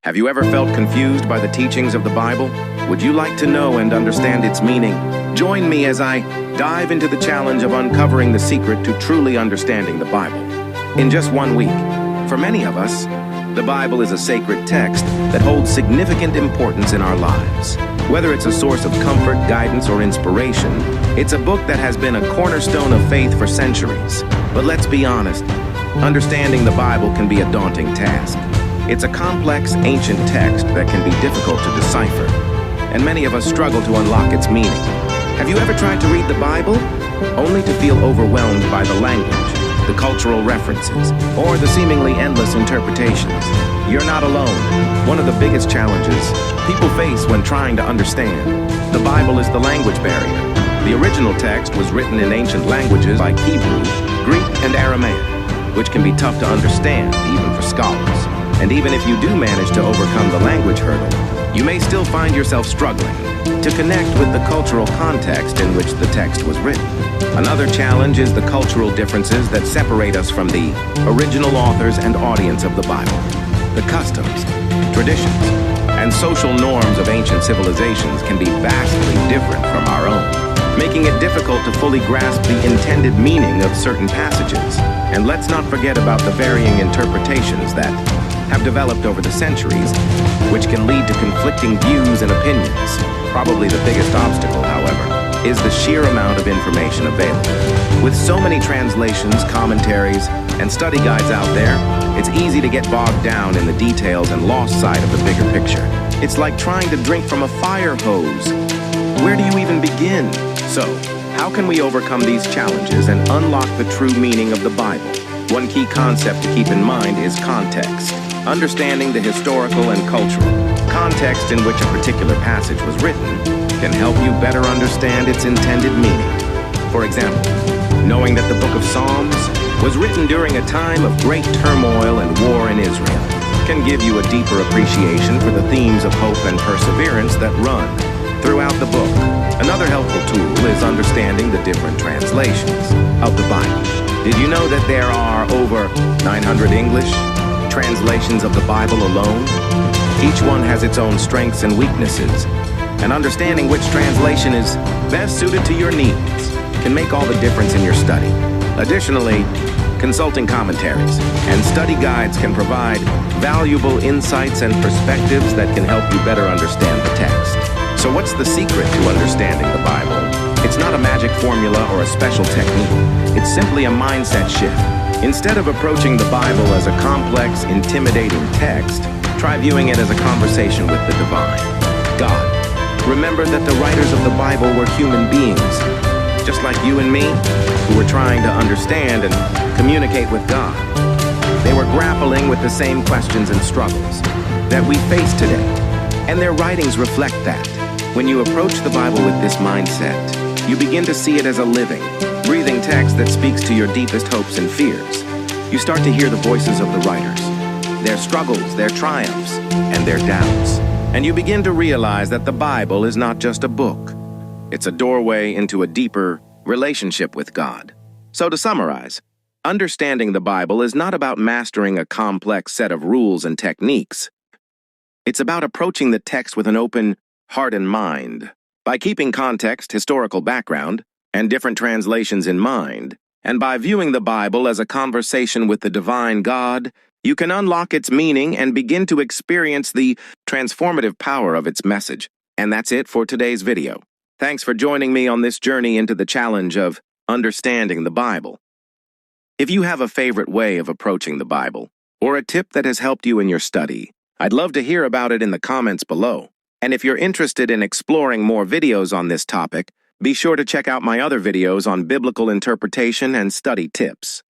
Have you ever felt confused by the teachings of the Bible? Would you like to know and understand its meaning? Join me as I dive into the challenge of uncovering the secret to truly understanding the Bible. In just 1 week, for many of us, the Bible is a sacred text that holds significant importance in our lives. Whether it's a source of comfort, guidance, or inspiration, it's a book that has been a cornerstone of faith for centuries. But let's be honest, understanding the Bible can be a daunting task. It's a complex, ancient text that can be difficult to decipher, and many of us struggle to unlock its meaning. Have you ever tried to read the Bible, only to feel overwhelmed by the language, the cultural references, or the seemingly endless interpretations? You're not alone. One of the biggest challenges people face when trying to understand the Bible is the language barrier. The original text was written in ancient languages like Hebrew, Greek, and Aramaic, which can be tough to understand, even for scholars. And even if you do manage to overcome the language hurdle, you may still find yourself struggling to connect with the cultural context in which the text was written. Another challenge is the cultural differences that separate us from the original authors and audience of the Bible. The customs, traditions, and social norms of ancient civilizations can be vastly different from our own, making it difficult to fully grasp the intended meaning of certain passages. And let's not forget about the varying interpretations that have developed over the centuries, which can lead to conflicting views and opinions. Probably the biggest obstacle, however, is the sheer amount of information available. With so many translations, commentaries, and study guides out there, it's easy to get bogged down in the details and lost sight of the bigger picture. It's like trying to drink from a fire hose. Where do you even begin? So, how can we overcome these challenges and unlock the true meaning of the Bible? One key concept to keep in mind is context. Understanding the historical and cultural context in which a particular passage was written can help you better understand its intended meaning. For example, knowing that the book of Psalms was written during a time of great turmoil and war in Israel can give you a deeper appreciation for the themes of hope and perseverance that run throughout the book. Another helpful tool is understanding the different translations of the Bible. Did you know that there are over 900 English translations of the Bible alone? Each one has its own strengths and weaknesses, and understanding which translation is best suited to your needs can make all the difference in your study. Additionally, consulting commentaries and study guides can provide valuable insights and perspectives that can help you better understand the text. So what's the secret to understanding the Bible? It's not a magic formula or a special technique. It's simply a mindset shift. Instead of approaching the Bible as a complex, intimidating text, try viewing it as a conversation with the divine, God. Remember that the writers of the Bible were human beings, just like you and me, who were trying to understand and communicate with God. They were grappling with the same questions and struggles that we face today, and their writings reflect that. When you approach the Bible with this mindset, you begin to see it as a living, breathing text that speaks to your deepest hopes and fears. You start to hear the voices of the writers, their struggles, their triumphs, and their doubts. And you begin to realize that the Bible is not just a book. It's a doorway into a deeper relationship with God. So to summarize, understanding the Bible is not about mastering a complex set of rules and techniques. It's about approaching the text with an open heart and mind. By keeping context, historical background, and different translations in mind, and by viewing the Bible as a conversation with the divine God, you can unlock its meaning and begin to experience the transformative power of its message. And that's it for today's video. Thanks for joining me on this journey into the challenge of understanding the Bible. If you have a favorite way of approaching the Bible, or a tip that has helped you in your study, I'd love to hear about it in the comments below. And if you're interested in exploring more videos on this topic, be sure to check out my other videos on biblical interpretation and study tips.